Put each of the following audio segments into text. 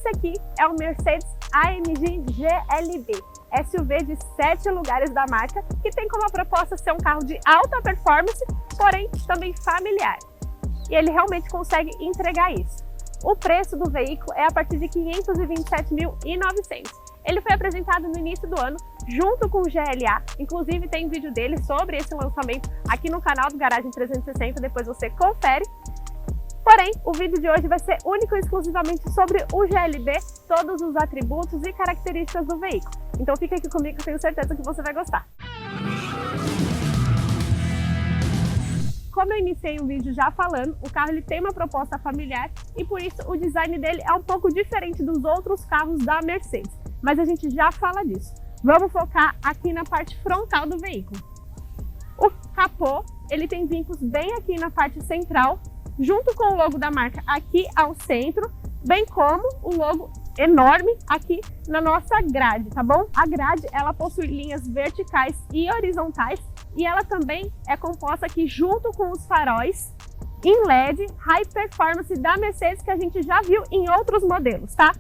Esse aqui é o Mercedes AMG GLB, SUV de 7 lugares da marca, que tem como proposta ser um carro de alta performance, porém também familiar. E ele realmente consegue entregar isso. O preço do veículo é a partir de R$ 527.900. Ele foi apresentado no início do ano, junto com o GLA, inclusive tem vídeo dele sobre esse lançamento aqui no canal do Garagem 360, depois você confere. Porém, o vídeo de hoje vai ser único e exclusivamente sobre o GLB, todos os atributos e características do veículo. Então fica aqui comigo, tenho certeza que você vai gostar. Como eu iniciei um vídeo já falando, o carro ele tem uma proposta familiar e por isso o design dele é um pouco diferente dos outros carros da Mercedes. Mas a gente já fala disso. Vamos focar aqui na parte frontal do veículo. O capô, ele tem vincos bem aqui na parte central, junto com o logo da marca aqui ao centro, bem como o logo enorme aqui na nossa grade, tá bom? A grade, ela possui linhas verticais e horizontais e ela também é composta aqui junto com os faróis em LED High Performance da Mercedes que a gente já viu em outros modelos, tá?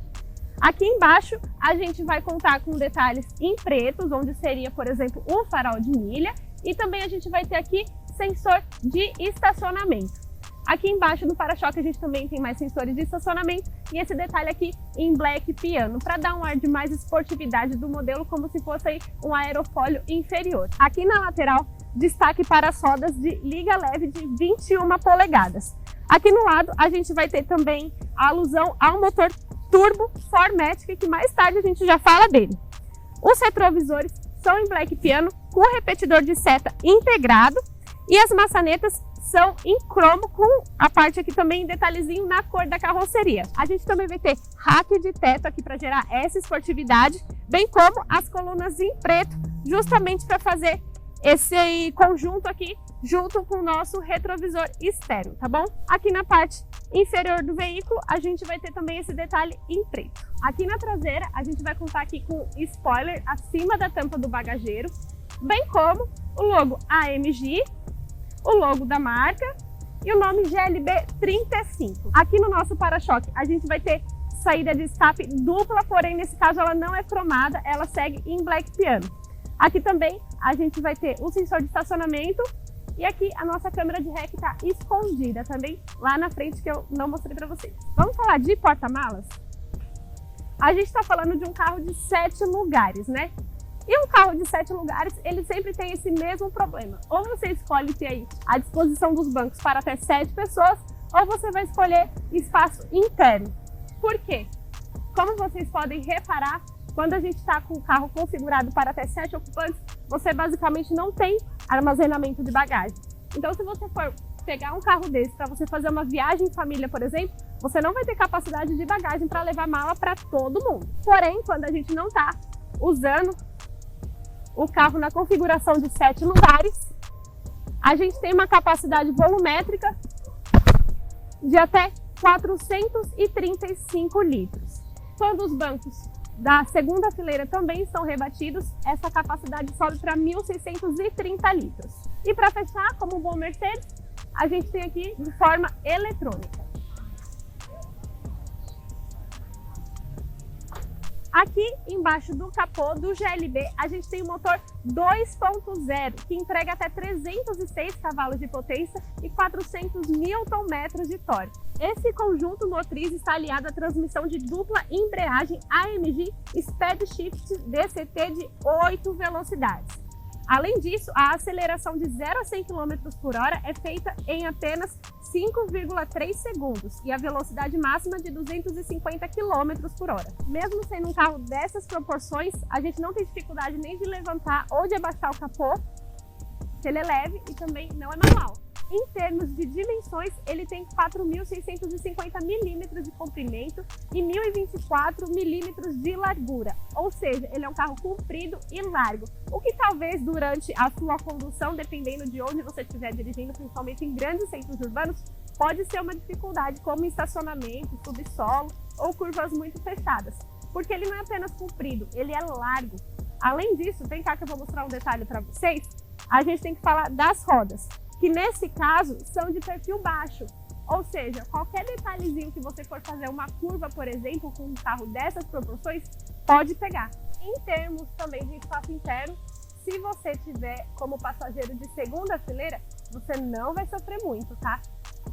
Aqui embaixo a gente vai contar com detalhes em pretos, onde seria, por exemplo, o farol de milha, e também a gente vai ter aqui sensor de estacionamento. Aqui embaixo do para-choque a gente também tem mais sensores de estacionamento e esse detalhe aqui em black piano, para dar um ar de mais esportividade do modelo, como se fosse aí um aerofólio inferior. Aqui na lateral, destaque para as rodas de liga leve de 21 polegadas. Aqui no lado a gente vai ter também a alusão ao motor turbo 4MATIC, que mais tarde a gente já fala dele. Os retrovisores são em black piano com repetidor de seta integrado e as maçanetas são em cromo, com a parte aqui também em detalhezinho na cor da carroceria. A gente também vai ter rack de teto aqui para gerar essa esportividade, bem como as colunas em preto, justamente para fazer esse conjunto aqui junto com o nosso retrovisor externo, tá bom? Aqui na parte inferior do veículo a gente vai ter também esse detalhe em preto. Aqui na traseira a gente vai contar aqui com spoiler acima da tampa do bagageiro, bem como o logo AMG, o logo da marca e o nome GLB35. Aqui no nosso para-choque a gente vai ter saída de escape dupla, porém nesse caso ela não é cromada, ela segue em black piano. Aqui também a gente vai ter o sensor de estacionamento e aqui a nossa câmera de ré que está escondida também lá na frente, que eu não mostrei para vocês. Vamos falar de porta-malas? A gente está falando de um carro de 7 lugares, né? E um carro de 7 lugares, ele sempre tem esse mesmo problema. Ou você escolhe ter aí a disposição dos bancos para até 7 pessoas, ou você vai escolher espaço interno. Por quê? Como vocês podem reparar, quando a gente está com o carro configurado para até 7 ocupantes, você basicamente não tem armazenamento de bagagem. Então, se você for pegar um carro desse para você fazer uma viagem em família, por exemplo, você não vai ter capacidade de bagagem para levar mala para todo mundo. Porém, quando a gente não está usando o carro na configuração de 7 lugares, a gente tem uma capacidade volumétrica de até 435 litros. Quando os bancos da segunda fileira também são rebatidos, essa capacidade sobe para 1.630 litros. E para fechar, como um bom Mercedes, a gente tem aqui de forma eletrônica. Aqui embaixo do capô do GLB a gente tem o motor 2.0 que entrega até 306 cavalos de potência e 400 Nm de torque. Esse conjunto motriz está aliado à transmissão de dupla embreagem AMG Speed Shift DCT de 8 velocidades. Além disso, a aceleração de 0 a 100 km por hora é feita em apenas 5,3 segundos e a velocidade máxima de 250 km por hora. Mesmo sendo um carro dessas proporções, a gente não tem dificuldade nem de levantar ou de abaixar o capô, que ele é leve e também não é manual. Em termos de dimensões, ele tem 4.650 milímetros de comprimento e 1.024 milímetros de largura, ou seja, ele é um carro comprido e largo, o que talvez durante a sua condução, dependendo de onde você estiver dirigindo, principalmente em grandes centros urbanos, pode ser uma dificuldade, como estacionamento, subsolo ou curvas muito fechadas, porque ele não é apenas comprido, ele é largo. Além disso, vem cá que eu vou mostrar um detalhe para vocês, a gente tem que falar das rodas, que nesse caso são de perfil baixo. Ou seja, qualquer detalhezinho que você for fazer uma curva, por exemplo, com um carro dessas proporções, pode pegar. Em termos também de espaço interno, se você tiver como passageiro de segunda fileira, você não vai sofrer muito, tá?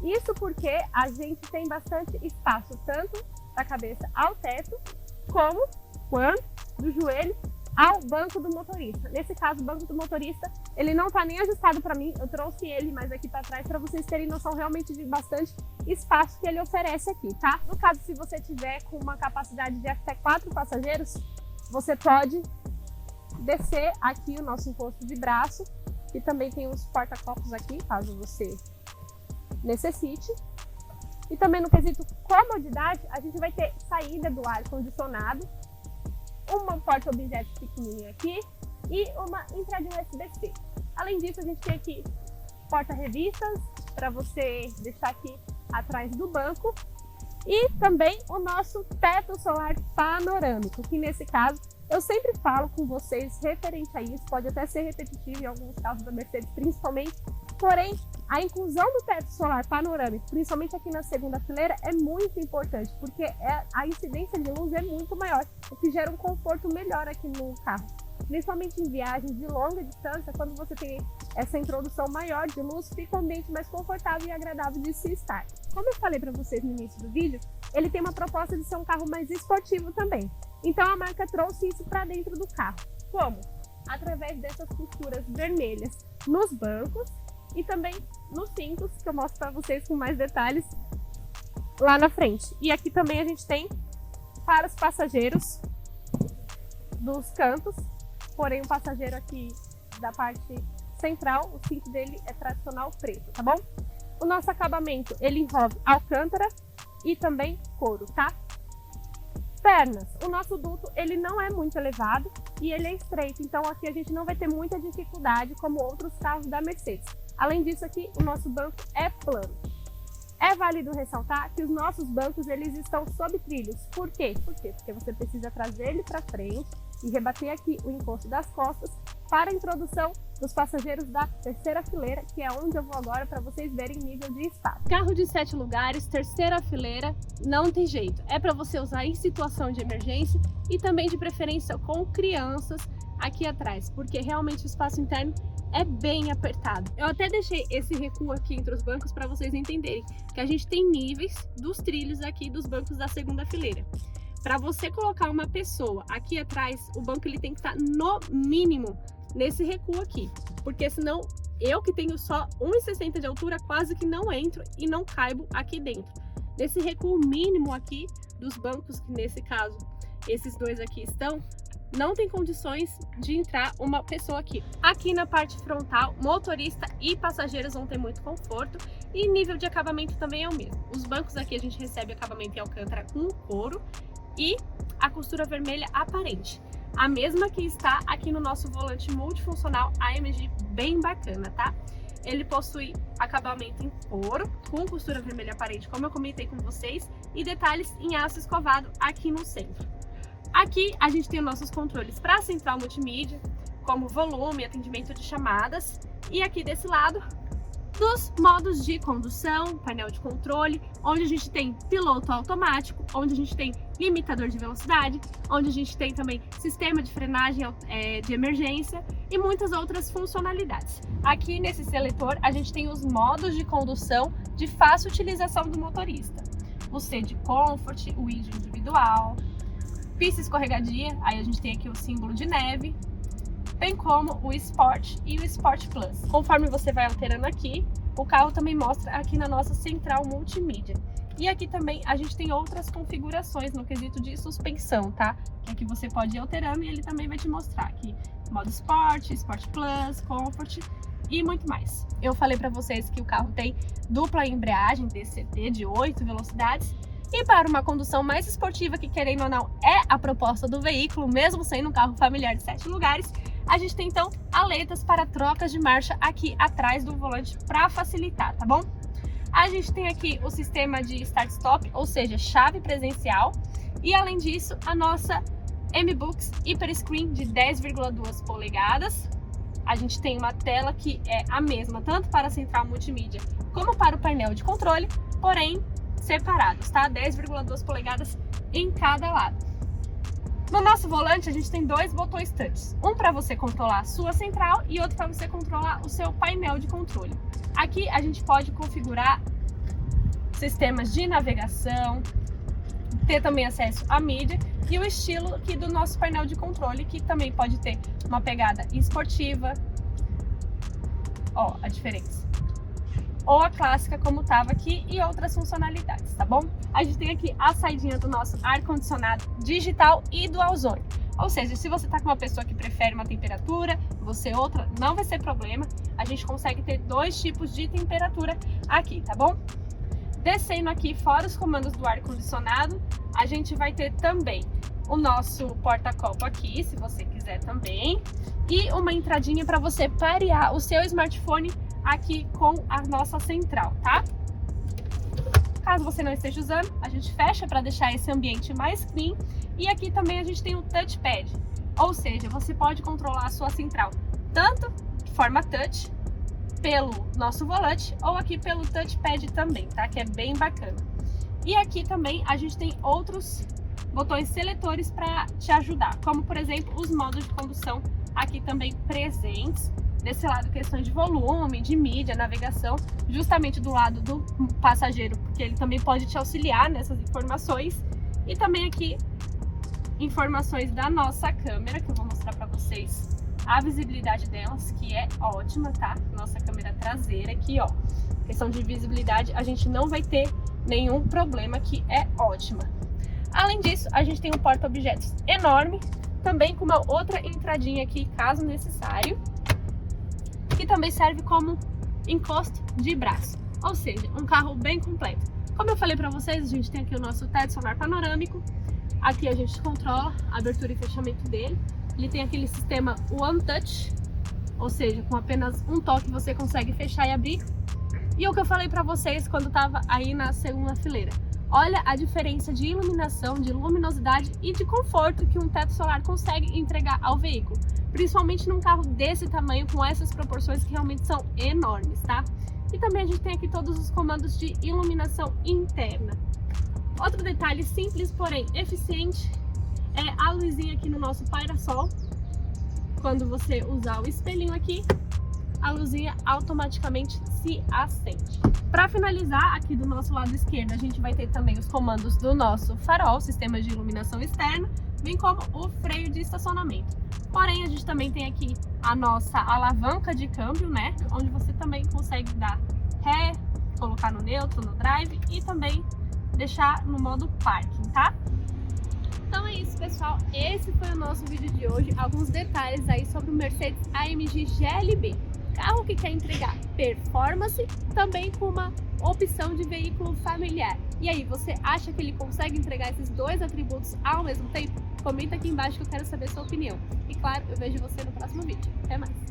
Isso porque a gente tem bastante espaço, tanto da cabeça ao teto, como do joelho ao banco do motorista. Nesse caso, o banco do motorista, ele não tá nem ajustado para mim, eu trouxe ele mais aqui para trás para vocês terem noção realmente de bastante espaço que ele oferece aqui, tá? No caso, se você tiver com uma capacidade de até 4 passageiros, você pode descer aqui o nosso encosto de braço, e também tem os porta-copos aqui, caso você necessite. E também no quesito comodidade, a gente vai ter saída do ar-condicionado, uma porta-objetos pequenininha aqui e uma entrada USB-C. Além disso, a gente tem aqui porta-revistas para você deixar aqui atrás do banco e também o nosso teto solar panorâmico, que nesse caso eu sempre falo com vocês referente a isso, pode até ser repetitivo em alguns casos da Mercedes principalmente, porém a inclusão do teto solar panorâmico, principalmente aqui na segunda fileira, é muito importante, porque a incidência de luz é muito maior, o que gera um conforto melhor aqui no carro. Principalmente em viagens de longa distância, quando você tem essa introdução maior de luz, fica um ambiente mais confortável e agradável de se estar. Como eu falei para vocês no início do vídeo, ele tem uma proposta de ser um carro mais esportivo também. Então a marca trouxe isso para dentro do carro. Como? Através dessas costuras vermelhas nos bancos e também nos cintos, que eu mostro para vocês com mais detalhes lá na frente. E aqui também a gente tem para os passageiros dos cantos, porém o passageiro aqui da parte central, o cinto dele é tradicional preto, tá bom? O nosso acabamento, ele envolve alcântara e também couro, tá? Pernas, o nosso duto, ele não é muito elevado e ele é estreito, então aqui a gente não vai ter muita dificuldade como outros carros da Mercedes. Além disso aqui, o nosso banco é plano. É válido ressaltar que os nossos bancos, eles estão sob trilhos. Por quê? Porque você precisa trazer ele para frente e rebater aqui o encosto das costas para a introdução dos passageiros da terceira fileira, que é onde eu vou agora para vocês verem o nível de espaço. Carro de 7 lugares, terceira fileira, não tem jeito. É para você usar em situação de emergência e também de preferência com crianças aqui atrás, porque realmente o espaço interno é bem apertado. Eu até deixei esse recuo aqui entre os bancos para vocês entenderem que a gente tem níveis dos trilhos aqui dos bancos da segunda fileira. Para você colocar uma pessoa aqui atrás, o banco ele tem que estar no mínimo nesse recuo aqui, porque senão eu que tenho só 1,60 de altura quase que não entro e não caibo aqui dentro. Nesse recuo mínimo aqui dos bancos, que nesse caso esses dois aqui estão, não tem condições de entrar uma pessoa aqui. Aqui na parte frontal, motorista e passageiros vão ter muito conforto e nível de acabamento também é o mesmo. Os bancos aqui a gente recebe acabamento em alcântara com couro e a costura vermelha aparente. A mesma que está aqui no nosso volante multifuncional AMG, bem bacana, tá? Ele possui acabamento em couro, com costura vermelha aparente, como eu comentei com vocês, e detalhes em aço escovado aqui no centro. Aqui a gente tem os nossos controles para a central multimídia, como volume, atendimento de chamadas, e aqui desse lado, dos modos de condução, painel de controle, onde a gente tem piloto automático, onde a gente tem limitador de velocidade, onde a gente tem também sistema de frenagem de emergência e muitas outras funcionalidades. Aqui nesse seletor a gente tem os modos de condução de fácil utilização do motorista. O C de Comfort, o I de individual, pista escorregadia, aí a gente tem aqui o símbolo de neve, bem como o Sport e o Sport Plus. Conforme você vai alterando aqui, o carro também mostra aqui na nossa central multimídia. E aqui também a gente tem outras configurações no quesito de suspensão, tá? Que aqui você pode ir alterando e ele também vai te mostrar aqui modo Sport, Sport Plus, Comfort e muito mais. Eu falei para vocês que o carro tem dupla embreagem DCT de 8 velocidades. E para uma condução mais esportiva, que querendo ou não é a proposta do veículo, mesmo sendo um carro familiar de 7 lugares, a gente tem então aletas para trocas de marcha aqui atrás do volante para facilitar, tá bom? A gente tem aqui o sistema de start-stop, ou seja, chave presencial, e além disso a nossa M-Books Hyper Screen de 10,2 polegadas. A gente tem uma tela que é a mesma tanto para a central multimídia como para o painel de controle, porém separados, tá? 10,2 polegadas em cada lado. No nosso volante a gente tem dois botões touch, um para você controlar a sua central e outro para você controlar o seu painel de controle. Aqui a gente pode configurar sistemas de navegação, ter também acesso à mídia e o estilo aqui do nosso painel de controle, que também pode ter uma pegada esportiva, ó, a diferença, ou a clássica como estava aqui e outras funcionalidades, tá bom? A gente tem aqui a saidinha do nosso ar-condicionado digital e dual zone, ou seja, se você tá com uma pessoa que prefere uma temperatura, você outra, não vai ser problema, a gente consegue ter dois tipos de temperatura aqui, tá bom? Descendo aqui, fora os comandos do ar-condicionado, a gente vai ter também o nosso porta-copo aqui, se você quiser também, e uma entradinha para você parear o seu smartphone aqui com a nossa central, tá? Caso você não esteja usando, a gente fecha para deixar esse ambiente mais clean. E aqui também a gente tem o touchpad, ou seja, você pode controlar a sua central tanto de forma touch, pelo nosso volante ou aqui pelo touchpad também, tá? Que é bem bacana. E aqui também a gente tem outros botões seletores para te ajudar, como por exemplo os modos de condução aqui também presentes. Desse lado, questões de volume, de mídia, navegação, justamente do lado do passageiro, porque ele também pode te auxiliar nessas informações. E também aqui informações da nossa câmera, que eu vou mostrar para vocês a visibilidade delas, que é ótima, tá? Nossa câmera traseira aqui, ó. Questão de visibilidade, a gente não vai ter nenhum problema, que é ótima. Além disso, a gente tem um porta-objetos enorme, também com uma outra entradinha aqui, caso necessário, que também serve como encosto de braço, ou seja, um carro bem completo. Como eu falei para vocês, a gente tem aqui o nosso teto solar panorâmico, aqui a gente controla a abertura e fechamento dele. Ele tem aquele sistema One Touch, ou seja, com apenas um toque você consegue fechar e abrir. E o que eu falei para vocês quando estava aí na segunda fileira, olha a diferença de iluminação, de luminosidade e de conforto que um teto solar consegue entregar ao veículo, principalmente num carro desse tamanho, com essas proporções que realmente são enormes, tá? E também a gente tem aqui todos os comandos de iluminação interna. Outro detalhe simples, porém eficiente, é a luzinha aqui no nosso paira-sol. Quando você usar o espelhinho aqui, a luzinha automaticamente se acende. Para finalizar, aqui do nosso lado esquerdo, a gente vai ter também os comandos do nosso farol, sistema de iluminação externa, bem como o freio de estacionamento. Porém, a gente também tem aqui a nossa alavanca de câmbio, né? Onde você também consegue dar ré, colocar no neutro, no drive e também deixar no modo parking, tá? Então é isso, pessoal. Esse foi o nosso vídeo de hoje. Alguns detalhes aí sobre o Mercedes AMG GLB. Carro que quer entregar performance, também com uma opção de veículo familiar. E aí, você acha que ele consegue entregar esses dois atributos ao mesmo tempo? Comenta aqui embaixo que eu quero saber a sua opinião. E claro, eu vejo você no próximo vídeo. Até mais!